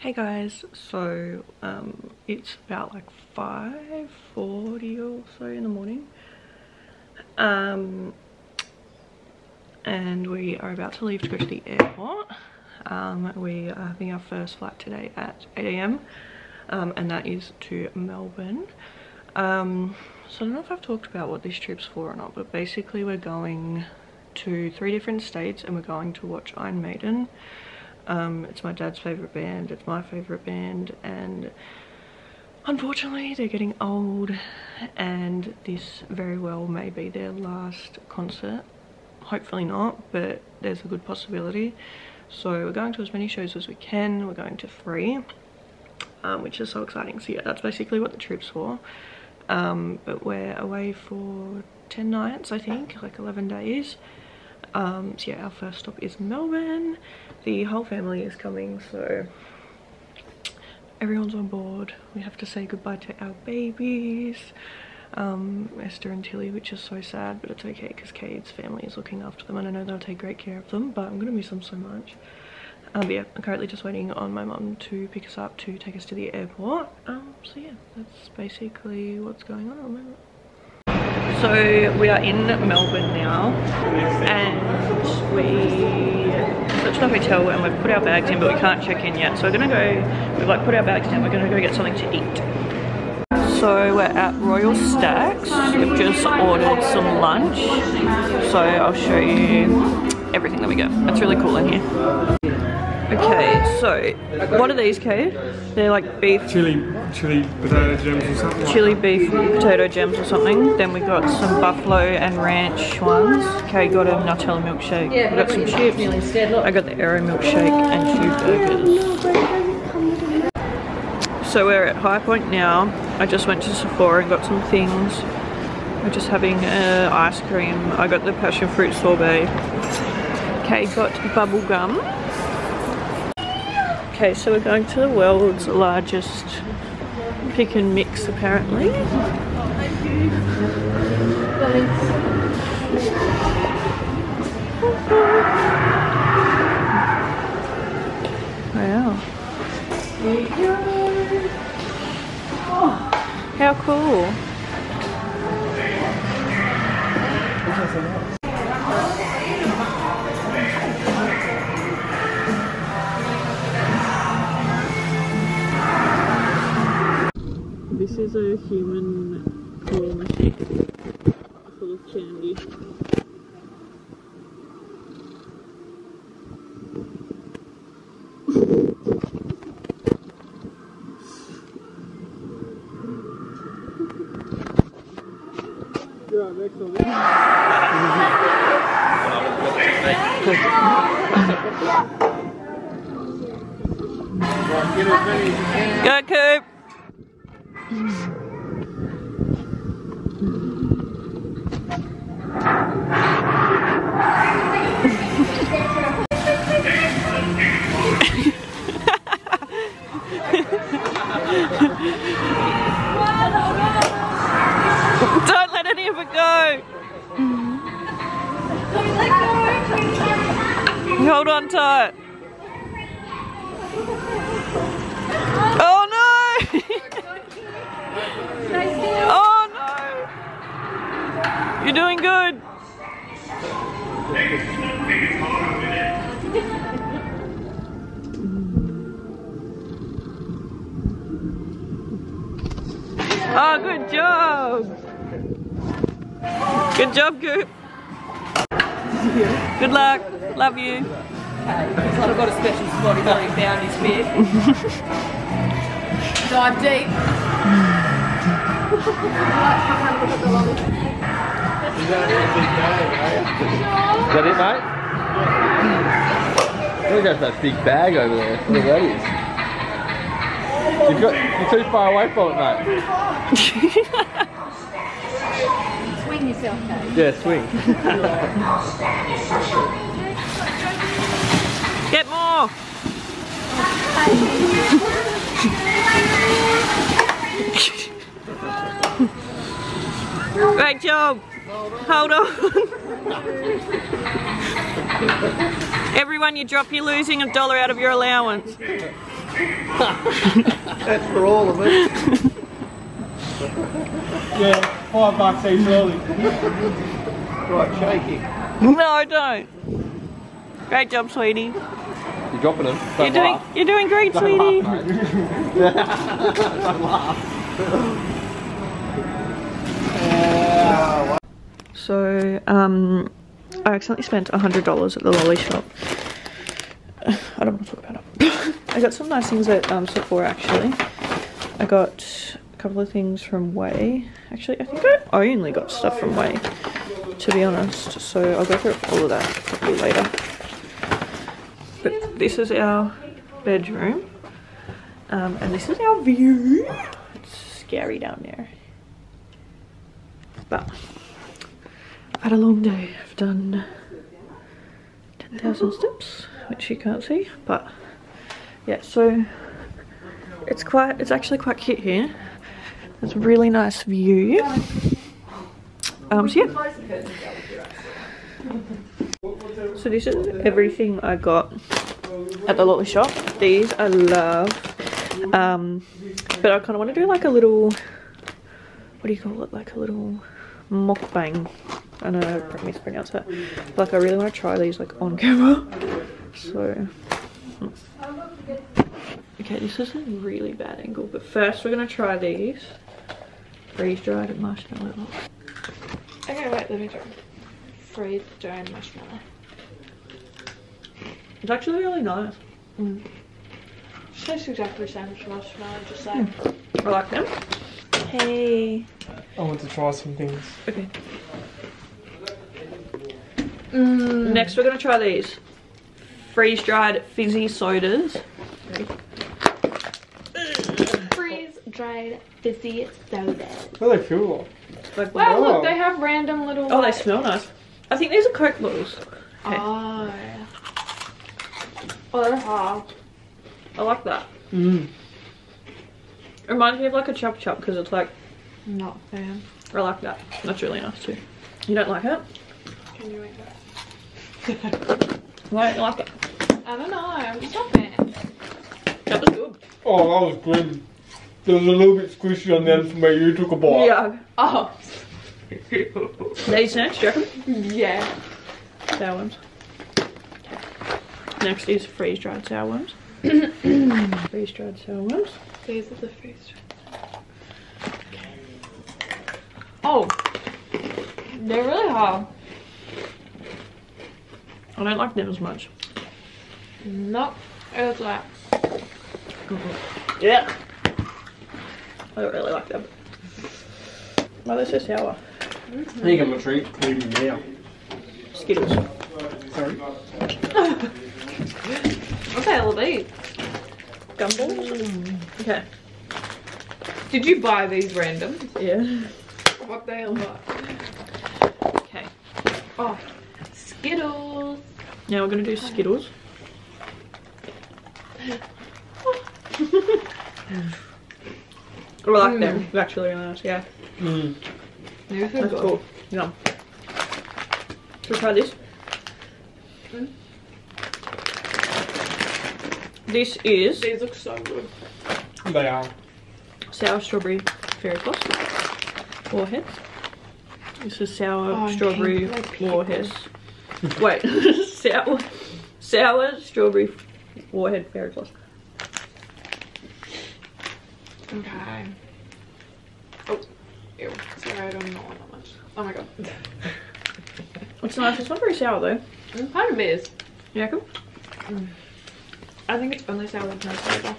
Hey guys, so it's about like 5:40 or so in the morning, and we are about to leave to go to the airport. We are having our first flight today at 8 AM, and that is to Melbourne. So I don't know if I've talked about what this trip's for or not, but basically we're going to 3 different states and we're going to watch Maiden. It's my dad's favourite band, it's my favourite band, and unfortunately they're getting old and this very well may be their last concert. Hopefully not, but there's a good possibility. So we're going to as many shows as we can. We're going to 3, which is so exciting. So yeah, that's basically what the trip's for. But we're away for 10 nights, I think, like 11 days. So yeah, our first stop is Melbourne. The whole family is coming, so everyone's on board. We have to say goodbye to our babies, Esther and Tilly, which is so sad, but it's okay because Cade's family is looking after them and I know they'll take great care of them, but I'm gonna miss them so much. But yeah, I'm currently just waiting on my mum to pick us up to take us to the airport. So yeah, that's basically what's going on at the moment. So we are in Melbourne now, and we searched a hotel and we've put our bags in, but we can't check in yet. So we're gonna go, we've like put our bags down, we're gonna go get something to eat. So we're at Royal Stacks. We've just ordered some lunch. So I'll show you everything that we get. It's really cool in here. Okay, so what are these, Kate? They're like beef... Chili potato gems or something. Chili beef potato gems or something. Then we got some buffalo and ranch ones. Kate got a Nutella milkshake. Yeah, we got some chips. I got the Aero milkshake and 2 burgers. So we're at High Point now. I just went to Sephora and got some things. We're just having ice cream. I got the passion fruit sorbet. Kate got bubble gum. Okay, so we're going to the world's largest pick and mix apparently. Wow. How cool. This is a human claw machine full of candy. Go, Coop! Don't let any of it go! Hold on tight. Oh no! Oh no! You're doing good. Oh, good job! Good job, Goop. Good luck. Love you. He's not got a special spot, he's already found his fit. Dive deep. Is that it, mate? Look at that big bag over there. Look at that is. You're too far away from it, mate. Swing yourself, Kate. Yeah, swing. Get more! Great job! Hold on! Everyone you drop, you're losing $1 out of your allowance. That's for all of it. Yeah, $5 each early. Right, shaking. No, I don't. Great job, sweetie. You're dropping them. You're doing great, sweetie. Don't laugh. So, I accidentally spent $100 at the lolly shop. I don't want to talk about it. I got some nice things at Sephora actually. I got a couple of things from Way. Actually, I think I only got stuff from Way, to be honest. So I'll go through all of that probably later. But this is our bedroom. And this is our view. It's scary down there. But I've had a long day. I've done 10,000 steps, which you can't see, but yeah, so it's actually quite cute here. It's a really nice view. So yeah. So this is everything I got at the lolly shop. These I love. But I kind of want to do like a little, what do you call it? Like a little mukbang. I know I mispronounced that. Like I really want to try these like on camera. So okay, this is a really bad angle, but first we're gonna try these freeze-dried marshmallow. Okay, wait, let me try. Freeze-dried marshmallow. It's actually really nice. Tastes exactly the same as marshmallow, just like. I like them. Hey. I want to try some things. Okay. Next we're gonna try these freeze-dried fizzy sodas. Freeze-dried fizzy soda. What do they feel like? Wow, Oh. look, they have random little. Oh, they smell nice. I think these are Coke bottles. Okay. Oh. Oh, they're hard. I like that. Mm. It reminds me of like a chop chop because it's like, Not a fan. I like that. That's really nice too. You don't like it? Can you eat that? Why don't you like it? I don't know, I'm just not a fan. That was good. Oh, that was good. There was a little bit squishy on the end from where you took a bite. Yeah. Oh. These next, do you reckon? Yeah. Sour worms. Next is freeze-dried sour worms. Freeze-dried sour worms. These are the freeze-dried. Oh. They're really hard. I don't like them as much. Nope. It's like. Yeah. I don't really like them. Why are they so sour? I think I'm a treat. Leave me now. Skittles. Sorry. What the hell are these? Gumballs? Okay. Did you buy these random? Yeah. What the hell are Okay. Oh. Skittles. Now we're gonna do Skittles. I like them. They're actually really nice, yeah. Mm. They're so That's good. cool. Yeah. Should we try this? This is These look so good. They are. sour strawberry fairy floss warheads. This is sour Oh, strawberry pink, like warheads. Wait, sour strawberry warhead fairy floss. Okay. Oh. Ew. Sorry, I don't know that much. Oh my god. It's nice. It's not very sour though. Part of it is. You reckon? I think it's only sour with no flavor.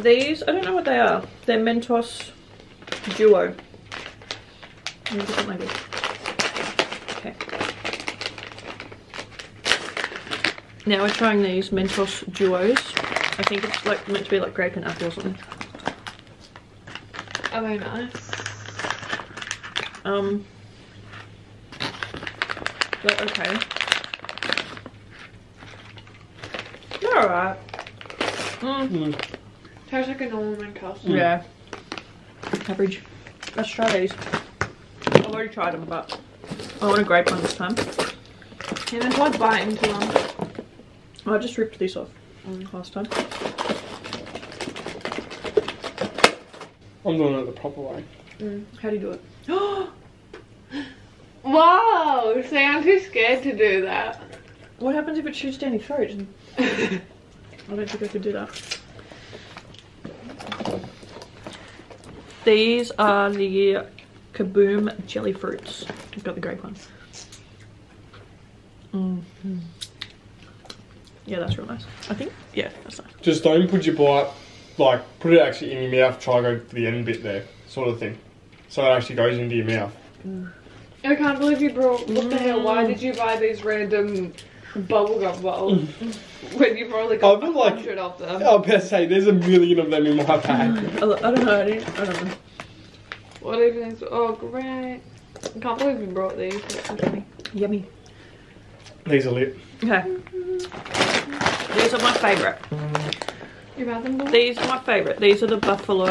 These, I don't know what they are. They're Mentos Duo. Let me put them like this. Okay. Now we're trying these Mentos Duos. I think it's like meant to be like grape and apple or something. Are they nice? But okay. They're alright. Tastes like a normal Mentos. Yeah. Average. Let's try these. I've already tried them, but I want a grape one this time. And then tried biting into them. I just ripped this off last time. I'm doing it the proper way. How do you do it? Wow! See, I'm too scared to do that. What happens if it shoots down your throat? I don't think I could do that. These are the Kaboom jelly fruits. I've got the grape one. Yeah, that's real nice. I think, yeah, that's nice. Just don't put your bite, like, put it actually in your mouth, try to go for the end bit there, sort of thing. So it actually goes into your mouth. I can't believe you brought, what the hell, why did you buy these random bubblegum balls when you've only got 100 of them? I was about to say, there's a million of them in my bag. I don't know, I don't know. What even is, oh great. I can't believe you brought these. Yummy. These are lit. Okay. These are my favourite. You had them, boy? These are my favourite. These are the buffalo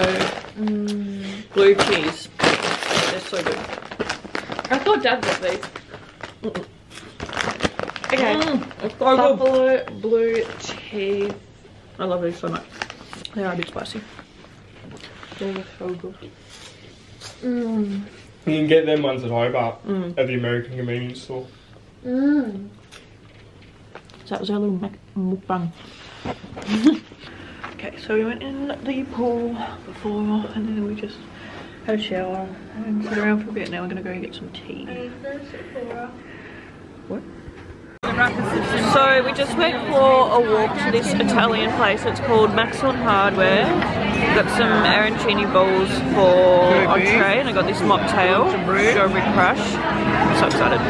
blue cheese. They're so good. I thought Dad got these. Okay. It's so good. Buffalo blue cheese. I love these so much. They are a bit spicy. They're so good. You can get them ones at Hobart at the American convenience store. So that was our little mukbang. Okay, so we went in the pool before and then we just had a shower and sat around for a bit. Now we're going to go get some tea. What? So we just went for a walk to this Italian place. It's called Maxwell Hardware. Got some arancini balls for entree and I got this mocktail, strawberry crush. I'm so excited.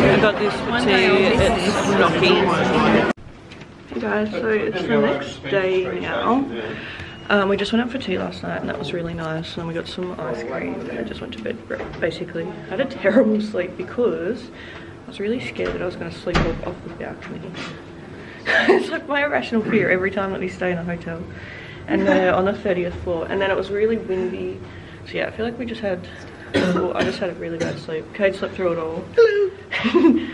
I got this for tea, it's gnocchi. Hey guys, so it's the next day now. We just went out for tea last night and that was really nice, and we got some ice cream and I just went to bed basically. I had a terrible sleep because I was really scared that I was going to sleep off the balcony. It's like my irrational fear every time that we stay in a hotel, and we're on the 30th floor and then it was really windy, so yeah, I feel like we just had, well, I just had a really bad sleep. Kate slept through it all. Hello.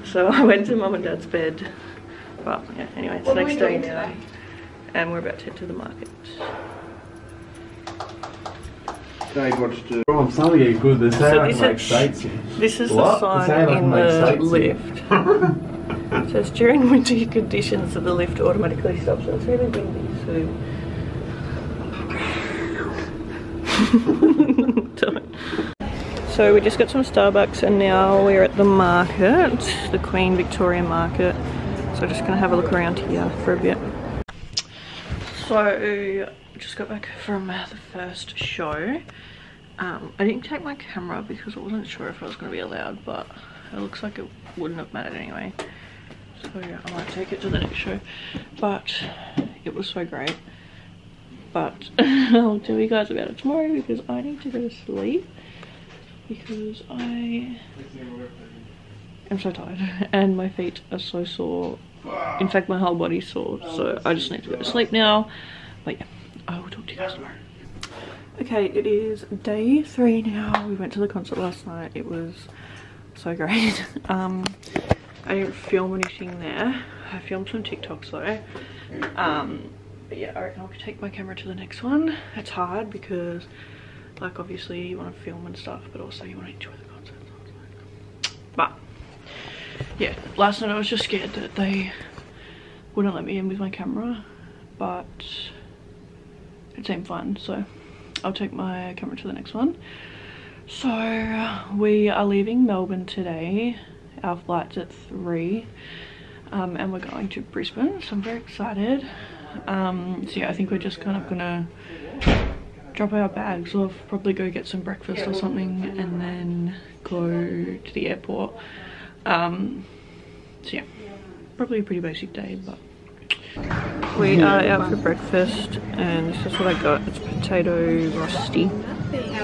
So I went to mum and dad's bed, but yeah, anyway, it's the next day now and we're about to head to the market. Dave wants to. Oh, I'm starting to get good. They're saying So I can make states here. This is What? the They're saying I sign can in make the states here. lift. It says during winter conditions that the lift automatically stops. So it's really windy, so so we just got some Starbucks and now we're at the market, the Queen Victoria Market. So just gonna have a look around here for a bit. So just got back from the first show. I didn't take my camera because I wasn't sure if I was going to be allowed, but it looks like it wouldn't have mattered anyway. So yeah, I might take it to the next show. But it was so great. But I'll tell you guys about it tomorrow because I need to go to sleep because I am so tired and my feet are so sore. In fact, my whole body's sore, so I just need to go to sleep now. But yeah, I will talk to you guys tomorrow. Okay, it is day 3 now. We went to the concert last night. It was so great. I didn't film anything there. I filmed some TikToks though. But yeah, I reckon I'll take my camera to the next one. It's hard because, like, obviously you want to film and stuff, but also you want to enjoy the concert. But yeah, last night I was just scared that they wouldn't let me in with my camera, but it seemed fun, so I'll take my camera to the next one. So we are leaving Melbourne today. Our flight's at 3 and we're going to Brisbane, so I'm very excited. So yeah, I think we're just kind of gonna drop our bags off, probably go get some breakfast or something, and then go to the airport. So yeah, probably a pretty basic day, but we are out for breakfast and this is what I got. It's potato rosti.